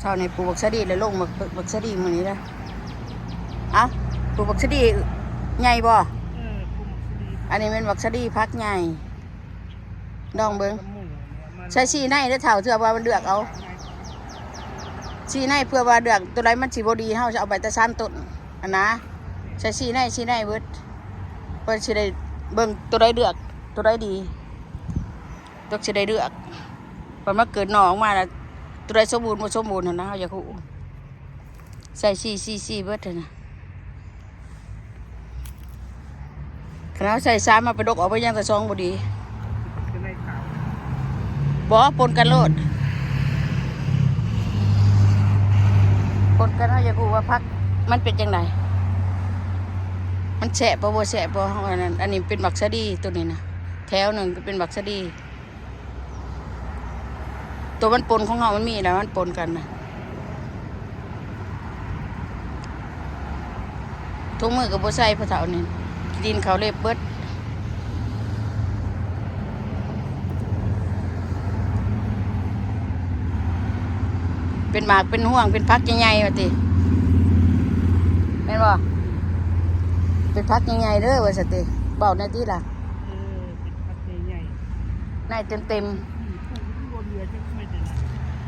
เท่าในปลูกบักสะดีเลยลงบักสะดีมือนี้นะปลูกบักสะดีใหญ่บ่อันนี้เป็นบักสะดีพักใหญ่ดองเบิ้งใช้ชีในแล้วเท่าเถื่อว่ามันเดือกเอาชีในเพื่อว่าเดือกตัวไรมันสีบดีเฮาจะเอาไปแต่ซ้ำต้นอันนะใช้ชีในเบิดเพื่อสิได้เบิ้งตัวไรเดือกตัวไรดีตัวสิได้เดือกพอมาเกิดหนองมาแล้วตัวไรสมบูรณ์บ่สมบูรณ์นะเฮาอยากรู้ใส่ชีเบิดเถอะนะขณะใส่ซ้ำมาไปดกออกไปยังแต่ซองบดีบ่ปนกันโลดปนกันเฮาอยากรู้ว่าพักมันเป็นจังไดมันแฉะบ่แฉะบ่อันนี้เป็นบักสะดีตัวนี้นะแถวหนึ่งก็เป็นบักสะดีตัวมันปนของเฮามันมีแล้วมันปนกันนะทุกมือกับบ่ใส่พระเฒ่านี่ดินเขาเล็บเบิดเป็นหมากเป็นห่วงเป็นพักใหญ่ๆว่าติแม่นบ่เป็นพักใหญ่ๆเด้อว่าซะติเว้าในที่ล่ะเป็นพักใหญ่ๆในเต็ม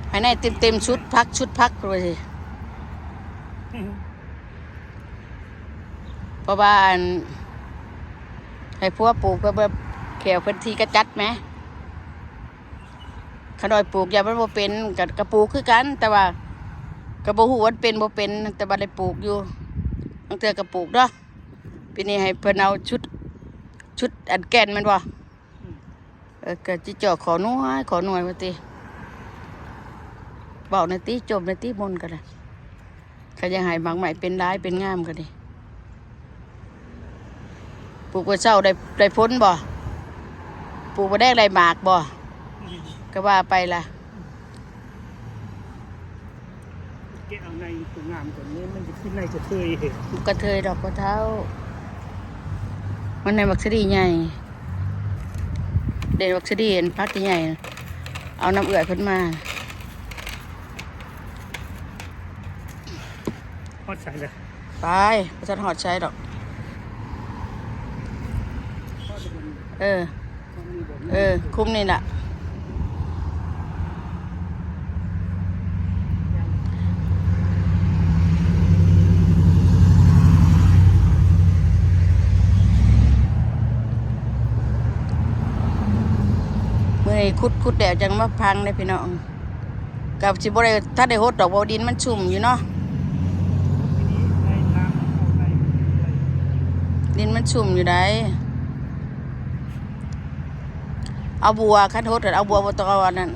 ให้ในเต็มชุดพักว่าสิเพราะว่าให้พวกปลูกเพื่อแขวพื้นที่กระจัดไหมขนอยปลูกอย่ามันบ่เป็นกับกระปลูกคือกันแต่ว่ากระบ่ฮู้ว่าเป็นบ่เป็นแต่ว่าได้ปลูกอยู่ตั้งแต่กระปลูกเนาะปีนี้ให้เพิ่นเอาชุดอันแก่นมันบ่ก็จิจ่อขอหน่วยว่าติเว้าในติจบในติมนต์กันน่ะเขาจะให้บางใหม่เป็นร้ายเป็นงามกันดิปลูกไว้เช้าได้พ้นบ่ปลูกไว้แดงได้หมากบ่ก็ว่าไปล่ะแกเอาในตัวงามกว่านี้มันจะขึ้นในกระเทยกระเทยดอกกระเท้ามันในบักสะดีใหญ่เด่นบักสะดีเห็นพักใหญ่เอาน้ำเอื่อยเพิ่นมาฮอดใส่เลยไปพระจันทร์หอดใช้ดอกคุ้มนี่น่ะเมื่อคุดแดดจังมาพังเลยพี่น้องกับสิบ่ได้ถ้าได้หดดอกบ่ดินมันชุ่มอยู่เนาะดินมันชุ่มอยู่ได้เอาบัวคันโหดเอาบัวตะวันนั่น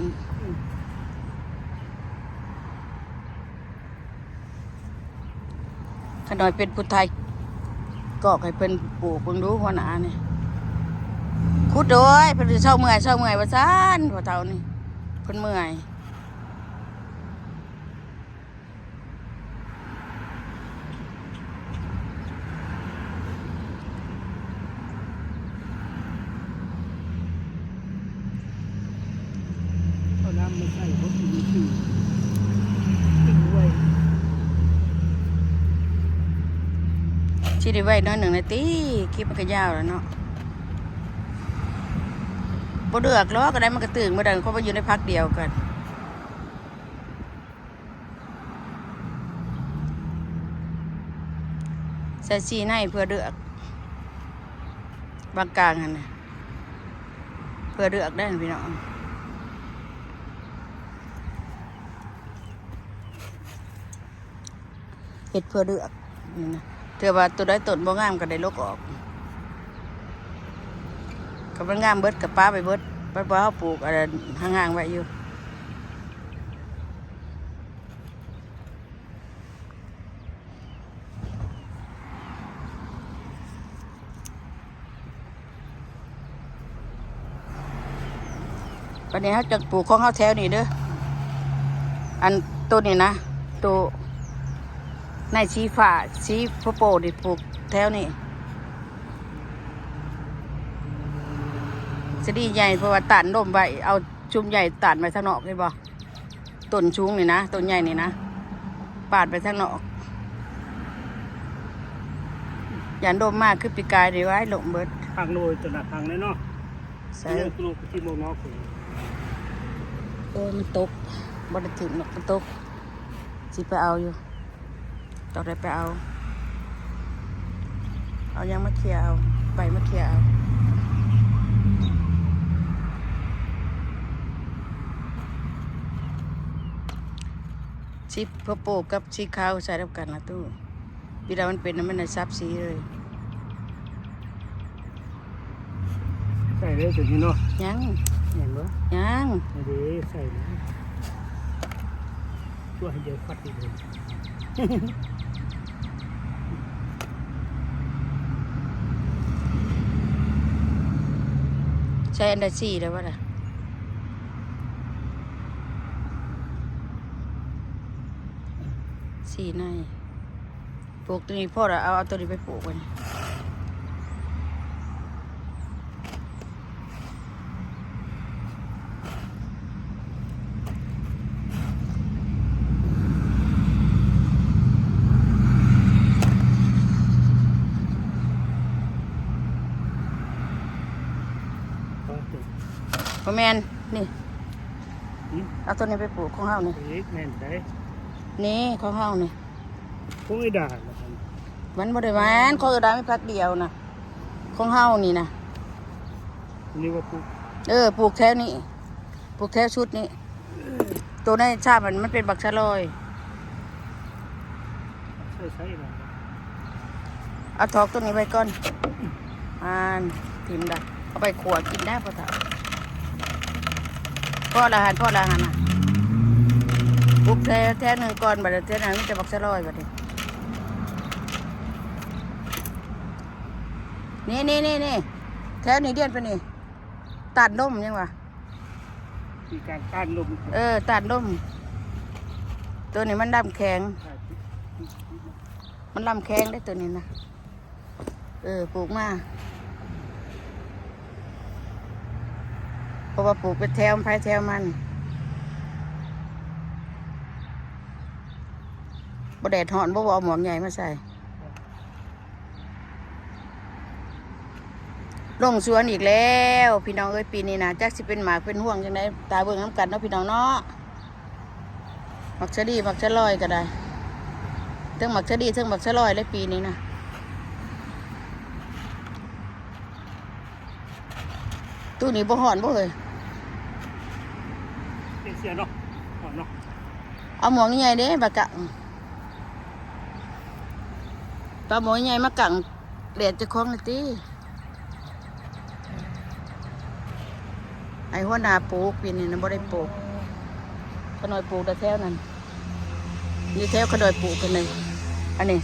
ขน่อยเป็นผู้ไทยก็ให้เพิ่นปลูกเพิ่งรู้หัวหน้านี่คุดโดยเพิ่นเช้าเมื่อยว่าซั่นพอเท่านี่เพิ่นเมื่อยน้ำไม่ใช่เพราะมีชื่อติดไว้ชี้ได้ไว้น้อยหนึ่งนาทีคลิปมันก็ยาวแล้วเนาะบ่เดือกล้อก็ได้มันก็ตื่นมาดังเขาไปอยู่ในพักเดียวกันใส่ซีในเพื่อเดือกบางกลางนั่นน่ะเพื่อเดือกได้พี่น้องเห็ดเพื่อเลือกนี่นะเถื่อว่าตัวได้ต้นบ่งามก็ได้ลกออกกับมันงามเบิดกับป้าไปเบิดป้าเขาปลูกอะไรห่างๆไว้อยู่วันนี้เขาจะปลูกของเขาแถวนี้เด้ออันตัวนี้นะตัวในชีฟ้าชีโปโปดิปลูกแถวนี้จะดีใหญ่เพราะว่าตันร่มไว้เอาชุมใหญ่ตันไว้ทางนอกเห็นบ่ ต้นชูงนี่นะต้นใหญ่นี่นะปาดไปทางนอกยันโดมมากคือปีกายดีไว้หลงเบิด ทางโรยจนทางเลยเนาะ ใส่ เรื่องลูกที่โมงนอกคือ โอ้ยมันตกบไดถึงหรอกมันตกสิไปเอาอยู่ต่อได้ไปเอายังมาเคลียร์เอาไปมาเคลียร์เอาชิปพอโปกกับชีขาวใส่รับกันนะตู้ปีดามันเป็นน้ำมันในซับสีเลย ใส่เลยตัวนี้เนาะ ยัง เห็นปะ ยัง ไม่ได้ใส่เลยตัวให้เดียวฟัดอีกเลย ใช้อันดับสี่แล้ววะล่ะสี่ในปลูกตัวนี้พ่อเราเอาตัวนี้ไปปลูกกันพ่อแมนนี่เอาตัวนี้ไปปลูกของเฮานี่ เอกแน่นได้ นี่ของเฮานี่ คงไม่ด่าหรอก มันบริวารของอื่นได้ไม่พักเดียวนะของเฮานี่นะ นี่ว่าปุ๊บ ปลูกแถวนี้ปลูกแถวชุดนี้ตัวในชาติมันเป็นบักชะลอย ใส่หน่อย เอาทอกตัวนี้ไปก่อนทิมได้เอาไปขวดกินได้พอถามพ่อละหันนะปลูกแถวหนึ่งก่อนบัดแถวนั้นมันจะบักชะลอยบัดนี้นี่แถวนี้เดียนไปนี่ตัดนมยังวะ มีการต้านลม ตัดนมตัวนี้มันดำแข็งมันลำแข็งได้ตัวนี้นะปลูกมาเพราะว่าปลูกเป็นแถวไผ่แถวมันบ่แดดหอนบ่เอาหมวกใหญ่มาใส่ลงสวนอีกแล้วพี่น้องเอ้ยปีนี้นะจักสิเป็นหมากเป็นห่วงจังไดตาเบิ่งน้ำกันเนาะพี่น้องเนาะหมักชะดีหมักชะลอยก็ได้ทั้งหมักชะดีทั้งหมักชะลอยเลยปีนี้นะตู้นี้บ่หอนบ่เฮ้ย เสียเนาะเนาะ เอาหมวกใหญ่เด้บักกะปลาหมวกใหญ่มากังเลียดจะคล้องเลยตีไอ้หัวหน้าปลูกปีนี้นะบ่ได้ปลูกขนอยปลูกแต่แถวนั้นนี่แถวขนอยปลูกกันเลยอันนี้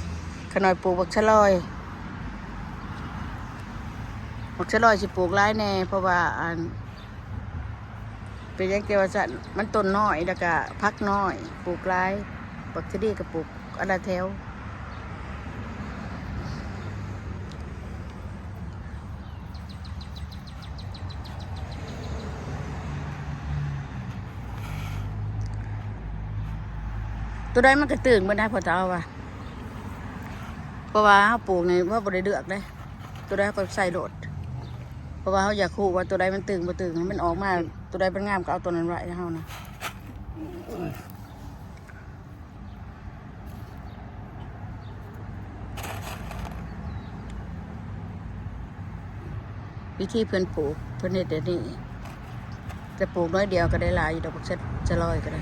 ขนอยปลูกบักชะลอยบักชะลอยสิปลูกหลายแน่เพราะว่าเป็นยังเกี่ยวกับมันต้นน้อยแล้วก็พักน้อยปลูกหลายบักชะดีก็ปลูกอันละแถวตัวใดมันก็ตื่นมาได้พอจะเอาว่ะเพราะว่าเขาปลูกในว่าบริเดือกเลยตัวใดเขาก็ใส่โหลดเพราะว่าเขาอยากคู่ว่าตัวใดมันตื่นบ่ตื่นมันออกมาตัวใดมันงามก็เอาตัวนั้นไว้ให้เขานะวิธีเพื่อนปลูกเพื่อนเฮ็ดเดี๋ยวนี้จะปลูกน้อยเดียวก็ได้หลายอยู่ดอกจะลอยก็ได้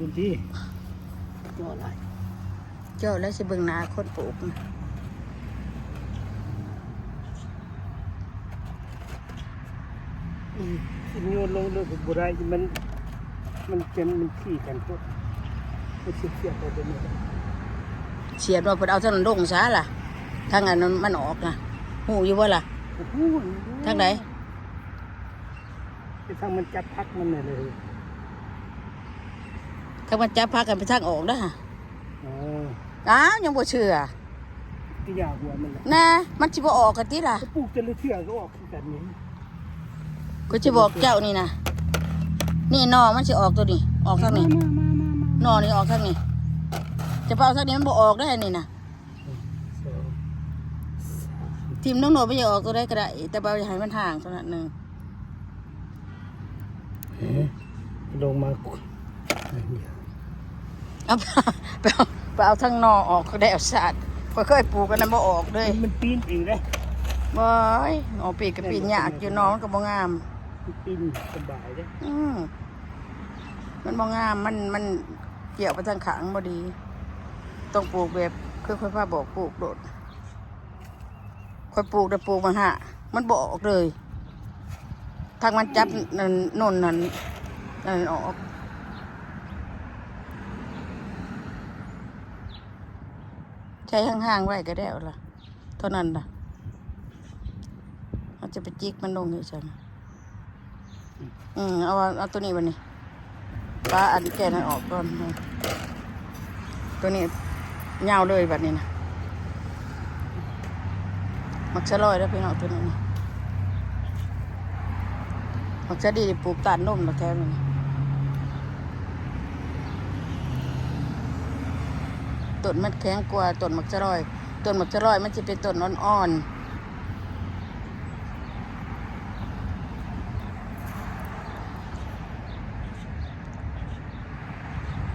พื้นที่ เจ้าแล้วสิเบิ่งหนาคนปลูกนะ โยนลงเลยบุไรมันขี่กันตัวมันเสียไปเป็นอะไร เฉียดว่าเพิ่นเอาทางนั้นลงซะล่ะทางนั้นมันออกนะหูอยู่บ่ล่ะทางไหน ทางมันจับพักมันเลย เขามันจับพากันไปทางออกนะฮะ อ๋อ อ้าวยังบ่เชื่อ ที่ยาหัวมันแหละ นะมันสิบ่ออกกันติล่ะ ก็ปลูกจะเลยเชื่อก็ออกคือกันนี้ กูจะบอกเจ้านี่นะนี่หนอมันสิออกตัวนี้ออกทางนี้หนอนี่ออกทางนี้จะเป่าทางนี้มันบ่ออกได้นี่นะ สอง ทีมน้องหนูไม่อยากออกตัวได้ก็ได้แต่เป่าอย่าให้มันห่างเท่านั้นหนึง ลงมา เอาไปเอาทางหนอออกก็ได้เอาสาดพอเคยปลูกกันนั้นบ่ออกเลย มันปีนเองเลย บ่อยออกปีกกับปีนยากอยู่หนอมันก็บ่งาม มันปีนสบายเลย มันบ่งามมันเกี่ยวไปทางขางบ่ดีต้องปลูกแบบคือค่อยพาบอกปลูกโดดค่อยปลูกแต่ปลูกมาหะมันบ่ออกเลยทางมันจับนั่นโน่นนั่นออกใช้ห่างๆไว้ก็ได้เอาล่ะเท่านั้นล่ะเราจะไปจิกมันลงให้ฉันเอาตัวนี้วันนี้ปลาอันแก่นั้นออกก่อนตัวนี้ยาวเลยแบบนี้นะมักชะลอยแล้วพี่น้องตัวนี้นะมักชะดีปลูกตาลนมมาแท้เลยนะต้นมันแข็งกว่าต้นมักชะลอยต้นมักชะลอยมันจะเป็นต้นอ่อนๆ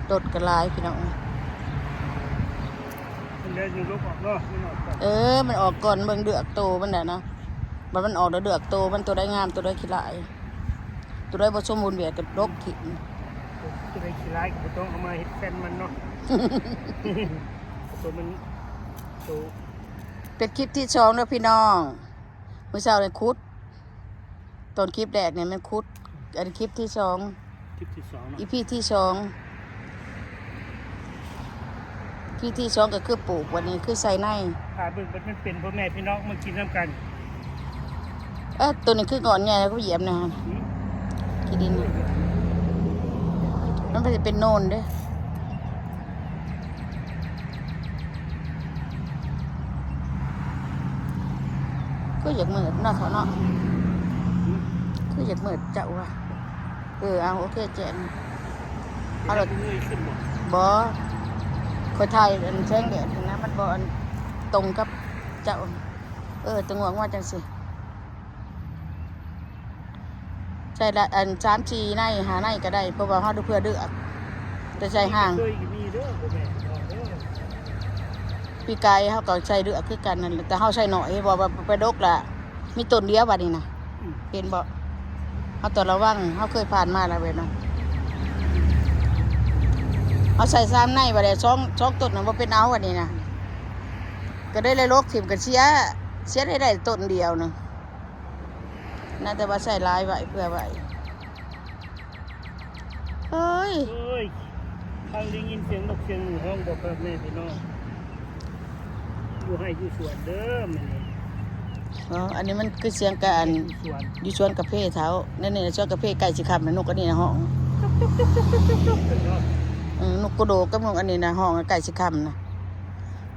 ต้นกระลายพี่น้อง มันเลยอยู่ลบออกเนาะไม่ออกก่อน มันออกก่อนเบิ่งเดือกโตมันน่ะเนาะมันออกแล้วเดือกโตมันตัวได้งามตัวได้ขี้ลายตัวได้บ่สมบูรณ์แบบกับรกถิ่น จะได้ขี้ร้ายก็ต้องเอามาเฮ็ดแฟนมันเนาะ ตัวมันตัว เป็นคลิปที่สองแล้วพี่น้องมื้อเช้าเลยคุดตอนคลิปแรกเนี่ยมันคุดอันนี้คลิปที่สอง คลิปที่สองเนาะ อีพีที่สองพี่ที่สองก็คือปลูกวันนี้คือใส่ใน ถ้าเบิ่งมันเป็นพ่อแม่พี่น้องมากินน้ำกัน ตัวนี้คือก่อนไงแล้วก็เหยียบนะฮะ หืม ขี้ดินน่ะมันเป็นโนนเด้อก็อยากเหมือนเนาะเขาเนาะคืออยากเหมือนเจ้าว่ะเอาโอเคแจน เอาล่ะ เงยขึ้นหมด บอคอยไทยอันแสงแดดนะมันบออันตรงกับเจ้าตัวงวงว่าจังสิใช่ละอัน3-4ในหาในก็ได้เพราะว่าเขาดูเพื่อเดือกแต่ใส่ห่าง เคยมีเด้อพ่อแม่พี่น้องเด้อ ปีกายเขาก็ใส่เดือกคือกันนั่นแหละแต่เขาใส่หน่อยบอกว่าไปดกละมีต้นเดียวบัดนี้นะ อืม เห็นบอกเขาตัวระวังเขาเคยผ่านมาแล้วเว้ยเนาะเขาใส่3ในบัดนี้ช่องต้นน่ะว่าเป็นเอาวันนี้นะก็ได้เลยลกถิ่มกันเสียได้ต้นเดียวนึงน่าแต่ว่าใส่ลายไว้เพื่อไว้เฮ้ย เอ้ยทางได้ยินเสียงนกเสียงหนูห้องบอกพ่อแม่พี่น้องอยู่ให้อยู่สวนเด้อแม่นี่ อันนี้มันคือเสียงการ อยู่สวน อยู่ชวนกาแฟเท้านั่นนี่ชวนกาแฟไก่สิขับนะนกอันนี้นะห้อง เนาะ นกกระโดดกับนกอันนี้นะห้องไก่สิขับนะ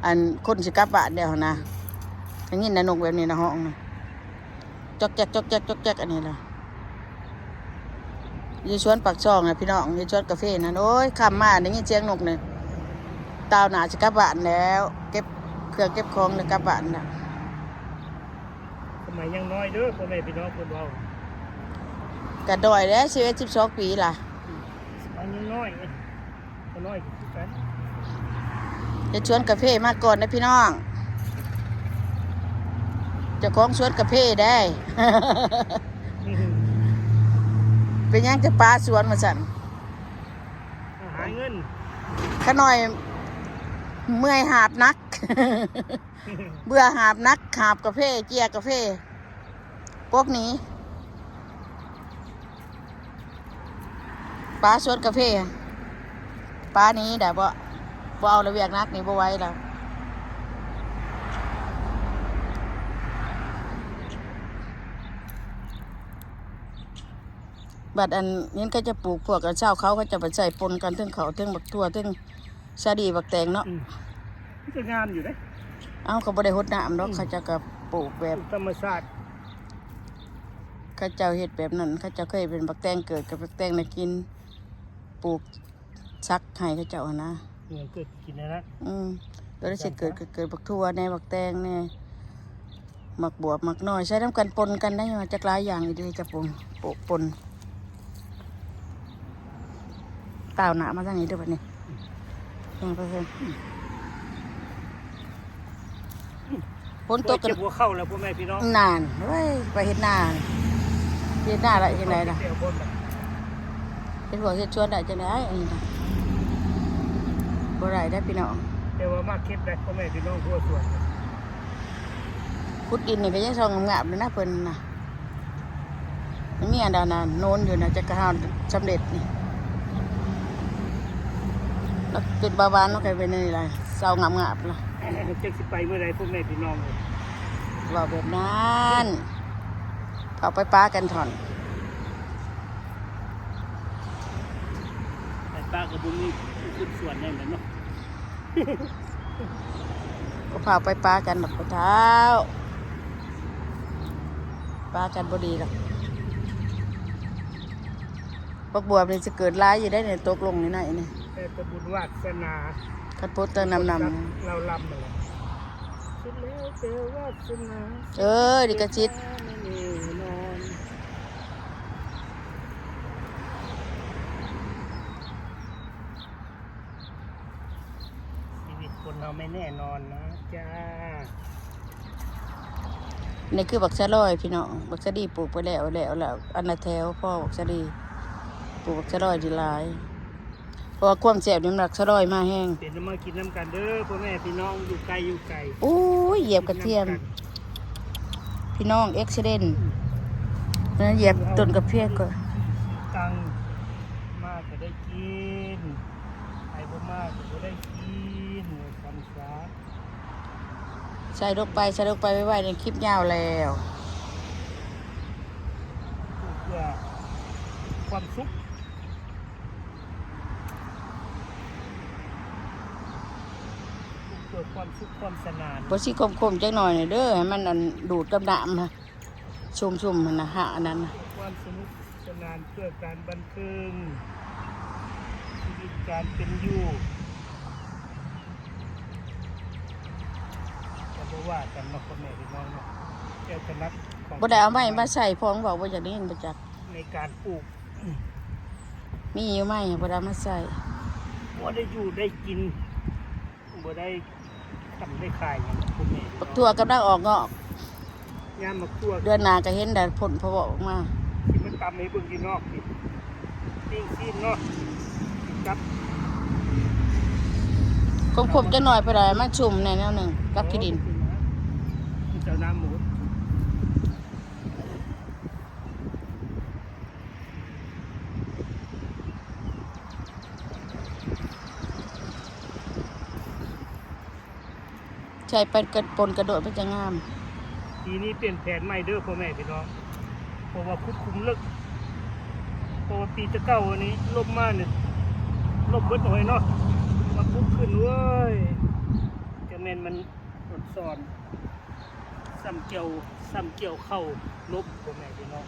อันคนสิกลับบ้านเดียวนะอย่างนี้นะนกแบบนี้นะห้องนะจอกแจ๊กจอกแจ๊กจอกแจ๊กอันนี้นะอยู่ชวนปากช่องนะพี่น้องอยู่ชวนกาแฟนะโอ้ยคำมาได้ยินเสียงนกเนี่ยตาวหนาสิกลับบ้านแล้วเก็บเครื่องเก็บของเลยกลับบ้านนะ สมัยยังน้อยเด้อพ่อแม่พี่น้องเพิ่นเว้าก ระดอยแล้ว11-12 ปีล่ะ สมัยยังน้อยก็น้อยคือกัน จะชวนกาแฟมาก่อนนะพี่น้องเจะของชวนกาแฟได้ เป็นหยังจะปลาสวนมาสั่น หาเงิน ข้าน้อยเมื่อยหาบนัก เบื่อหาบนักหาบกาแฟเกียร์กาแฟพวกนี้ปลาสวนกาแฟปลานี้ได้บ่เอาระเบียงนักนี่บ่ไหว้แล้ว บัดอันนี้ก็จะปลูกพวกกับเช้าเขาก็จะไปใส่ปนกันทั้งเขาทั้งบักทั่วทั้งชาดีบักแตงเนาะ มันก็งามอยู่นะ เอาเขาบ่ได้หดน้ำดอกเขาจะกับปลูกแบบ ธรรมชาติ เขาเจ้าเฮ็ดแบบนั้นเขาเจ้าเคยเป็นบักแตงเกิดกับบักแตงน่ะกินปลูกซักให้เขาเจ้าหั่นนะ เหมือนเกิดกินนะนะ ตัวได้สิเกิดบักทั่วแน่บักแตงแน่หมักบวบหมักน้อยใช้น้ำกันปนกันได้มาจากหลายอย่างอยู่ดีจะปนต้าวหนามาทางนี้ด้วยบัดนี้100%ฝนตกกัน เจ็บหัวเข้าแล้วพ่อแม่พี่น้อง นานเว้ยไปเฮ็ดนาละจังไดล่ะ เดี๋ยวบนแบบ เฮ็ดหัวเฮ็ดชวนได้จังไดอันนี้นะบ่ได้ได้อพี่น้อง แต่ว่ามากเก็บได้พ่อแม่พี่น้องทั่วส่วน ขุดดินนี่ก็ยังซองงามๆเลยนะเพิ่นน่ะมันมีอันดาน่ะโนนอยู่น่ะจักกะหาสำเร็จนี่แล้วเป็นบาบานเนาะก็เป็นนี่ล่ะเซางามๆล่ะ เจ็กสิไปเมื่อไรพ่อแม่พี่น้องเลย ว่าแบบนั้นเอาไปป้ากันถอน ไปป้ากับบุญนี่ขึ้นส่วนได้เหมือนเนาะ ก็พาไปป้ากันดอกกระเท้าป้ากันบ่ดีหรอกปักบัวนี่จะเกิดร้ายอยู่ได้เนี่ยตกลงนี่ไหนนี่ แต่ตะบุญวาสนา คัดโพสเตอร์นำ เราลำเลยสุดแล้วเจอวาสนา ดิกระชิด ไม่แน่นอนชีวิตคนเราไม่แน่นอนนะจ้า นี่คือบักชะลอยพี่น้องบักชะดีปลูกไปแล้วอันน่ะแถวพ่อบักชะดีปลูกบักชะลอยดีหลายเพราะว่าความแซ่บนี่มันบักชะลอยมาแห้ง เป็นน้ำมากินน้ำกันเด้อพ่อแม่พี่น้องอยู่ไกลอยู่ไกล โอ้ยเหยียบกระเทียม พี่น้องเอ็กซิเดนนั้นเหยียบต้นกระเพียก็ ตังมากก็ได้กินไอ้บ่มากก็ได้กินคำสา ใส่ลงไปไว้ในคลิปยาวแล้ว เพื่อความสุขเพื่อความสุขความสนาน พอสิคมๆจักหน่อยนี่เด้อให้มันอันดูดกับน้ำนะชุ่มๆมันนะหะอันนั้นนะ ความสนุกสนานเพื่อการบันเทิงชีวิตการเป็นอยู่ก็บ่ว่ากันมาคนแม่พี่น้องเนาะเจ้าชนัดของ บ่ได้เอาไม้มาใส่พองบอกว่าอย่างนี้บ่จัก ในการปลูก มีอยู่ไหมบ่ได้เอามาใส่ บ่ได้อยู่ได้กินบ่ได้ทำได้ขายอย่างพวกนี้ ปักถั่วกำลังออกงอก ยามมาคั่ว เดือนหน้าก็เห็นแต่ผลพอบอกออกมา ที่มันตำให้เบิ่งที่นอกนี่ปิ้งซีนเนาะกับ คมๆจักหน่อยไปได้มันชุ่มแน่แนวหนึงกับขี้ดิน เจ้าน้ำหมู ใช่ไปกระปนกระโดดมันจะงาม ทีนี้เปลี่ยนแผนใหม่เด้อพ่อแม่พี่น้องเพราะว่าคุดคุมเลิกเพราะว่าปีจะเก้าวันนี้ลมมาเนี่ยลมเบิดหน่อยเนาะมาปุ๊บขึ้นเว้ยจะแม่นมันอดสอนซ้ำเกี่ยวเข้าลบพ่อแม่พี่น้อง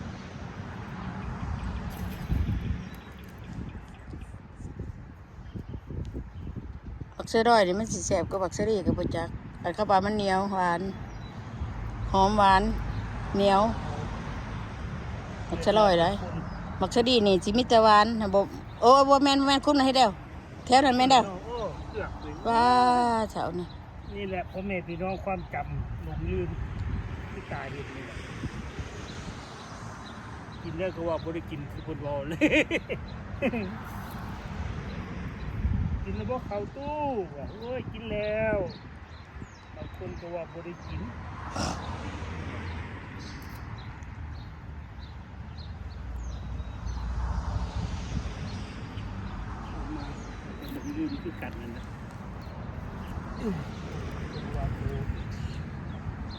บักเสือดอยนี่มันสิแซ่บกว่าบักเสือดีกับบ่จักอันข้าวปลามันเหนียวหวานหอมหวานเหนียวบักเสือดอยได้บักเสือดีนี่สิมีแต่หวานนะบ่โอ้บ่แม่นคุณน่ะเฮ็ดแล้วแถวนั้นแม่นแล้ว โอ้เกือบเลย ว้าเจ้านี่ นี่แหละพ่อแม่พี่น้องความจำหลงลืมที่ตายเห็นนี่แหละกินแล้วก็ว่าบ่ได้กินคือคนบอกเลย กินแล้วบ่เข้าตู้ว่ะโอ้ยกินแล้วบางคนก็ว่าบ่ได้กินเอามาหลงลืมคือกันนั่นนะว่าโอ้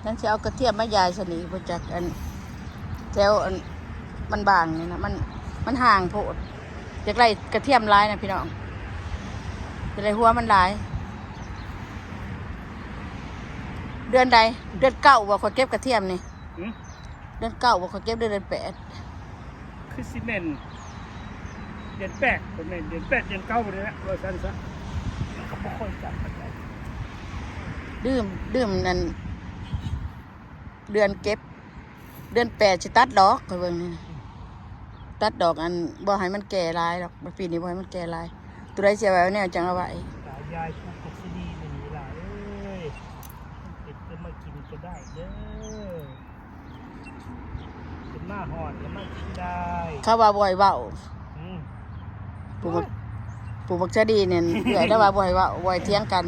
ฉันสิเอากระเทียมมายายซะนี่บ่จักอันแถวอันมันบางนี่นะมัน มันห่างโพดอยากไรกระเทียมร้ายนะพี่น้องอยากไรหัวมันร้าย เดือนใดเดือนเก้าว่าเขาเก็บกระเทียมนี่ หืม เดือนเก้าว่าเขาเก็บเดือนแปด คือซีเมนต์เดือนแปดคนนี้เดือนแปดเดือนเก้าไปเลยนะว่าสั้นซะเขาไม่ค่อยจับกันเลย ดื่มนั่นเดือนเก็บ เดือนแปดสิตัดดอกคอยเบิ่งนี่นะตัดดอกอันบ่ให้มันแก่ลายหรอกปีนี้บ่ให้มันแก่ลาย ตัวใดเสียไว้แนวจังเอาไว้ ตายายปลูกผักชีดีในนี้ล่ะเอ้ยเด็กจะมากินก็ได้เด้อเป็นหน้าหอดก็มากินได้ เขาว่าบ่อยเว้า อืม ปลูกบักชะดีเนี่ยเอื่อยแล้วว่าบ่อยเว้าบ่อยเถียงกัน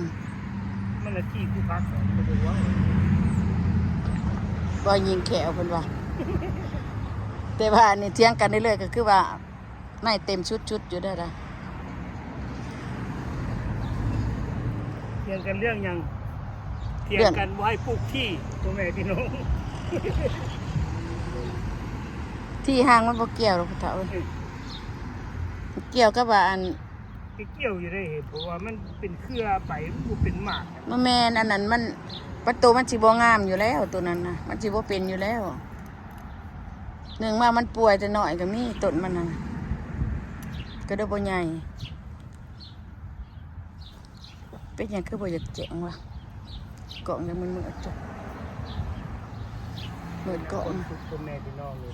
มันละที่กูพักก็ดูว่า บ่ยิงแขวเพิ่นว่า แต่ว่าอันนี่เถียงกันเรื่อยๆก็คือว่าในเต็มชุดๆอยู่ได้ล่ะ เถียงกันเรื่องหยังเถียงกันว่าให้ปลูกที่ตัวแม่พี่น้อง ที่ห้างมันบ่เกี่ยวหรอกพ่อเฒ่าเอ้ยเกี่ยวกับว่าอัน ไปเกี่ยวอยู่ได้เหตุเพราะว่ามันเป็นเครือไปมันบ่เป็นหมาก มันแม่นอันนั้นมันประตูมันสิบ่งามอยู่แล้วตัวนั้นน่ะมันสิบ่เป็นอยู่แล้วหนึ่งมามันป่วยแต่น้อยก็มีต้นมันน่ะก็ได้บ่ใหญ่เป็นหยังคือบ่อยากแจ้งวะเกาะยังมันมืดจุกมืดเกาะ คน นะ ปลูกตัวแม่พี่น้องเลย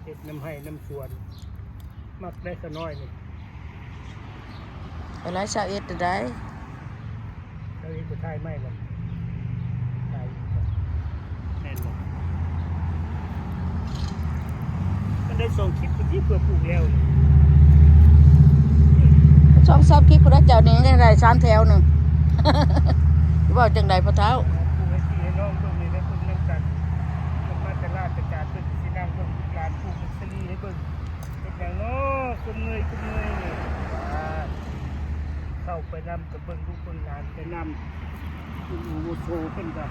เฮ็ดน้ำให้น้ำสวนมักได้ซะน้อยนี่ ไปไล่ชาวเอ็ดได้ เราเฮ็ดบ่ทายไม่กันทายแน่นบ่มันได้ส่งคลิปที่เพื่อปลูกแล้วนี่ ช่องซับคลิปพระเจ้านี่ยังได้3แถวหนึง ว่าจังได๋พ่อเฒ่า ปลูกให้พี่ให้น้องเบิ่งนี่นะเพิ่นนำกันมันมาแต่ราชการเพิ่นสินั่งเบิ่งร้านปลูกมักสลีให้เบิ่งเฮ็ดหยังเนาะคุมเงยนี่เข้าไปนำกับเบิ่งลูกเบิ่งหลานไปนำคุณโอโซเพิ่นก็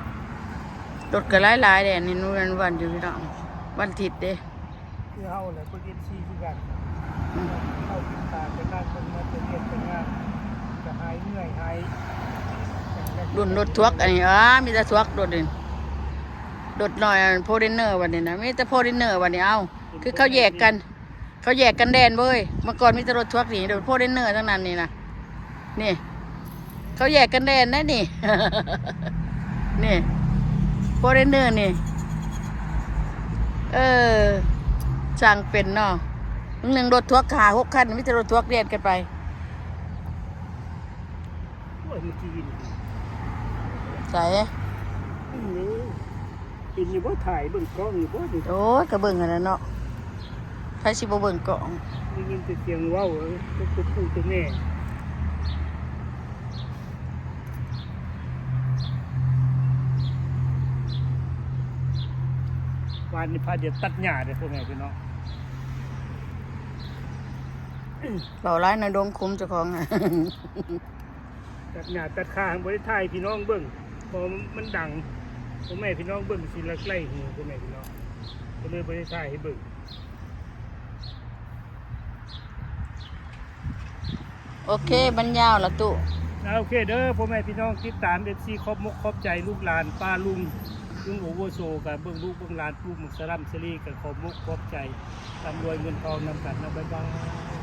รถก็หลายๆแดดนี่นู่นวันอยู่พี่น้องวันอาทิตย์เด้ คือเฮาแหละเพิ่นเฮ็ดซีคือกัน อืม เข้าติดตามไปนั่งเบิ่งมาจะเรียนเป็นงานจะหายเหนื่อยหาย รุ่นรถทวกอันนี้มีแต่ทวกรถนี่รถน้อยโพดินเนอร์วันนี้นะมีแต่โพดินเนอร์วันนี้เอาคือเขาแยกกัน เขาแยกกันแดนเว้ยเมื่อก่อนมีแต่รถทวกนี่เดี๋ยวโพดินเนอร์ทั้งนั้นนี่นะนี่ เขาแยกกันแดนนะนี่ นี่โพดินเนอร์นี่ช่างเป็นเนาะหนึ่งรถทวกขา6 คันมีแต่รถทวกเรียนกันไป โอ้ยเมื่อกี้นี่ ใส่ กินอยู่บ่ถ่ายเบิ่งกล้องอยู่บ่นี่ โอ้ยกระเบิ่งอันนั้นเนาะใครสิบ่เบิ่งกล่อง ได้ยินแต่เสียงเว้าก็คือพูดตัวแม่วานนี้พาเดี๋ยวตัดหญ้าเด้อพ่อแม่พี่น้อง เบาร้ายในดงคุ้มเจ้าของอะ ตัดหญ้าตัดคางบ่ได้ถ่ายพี่น้องเบิ่งเพราะมันดังพ่อแม่พี่น้องเบิ่งสิละใกล้หูพ่อแม่พี่น้องก็เลยบ่ได้ถ่ายให้เบิ่ง โอเคบรรยาวละตุ โอเคเด้อพ่อแม่พี่น้องติดตามเอฟซีครอบมกครอบใจลูกหลานป้าลุงโอเวอร์โซกับเบิ่งลูกเบิ่งหลานปลูกมุกสลัมสลีกับขอบมกครอบใจร่ำรวยเงินทองนำกันนะบ๊ายบาย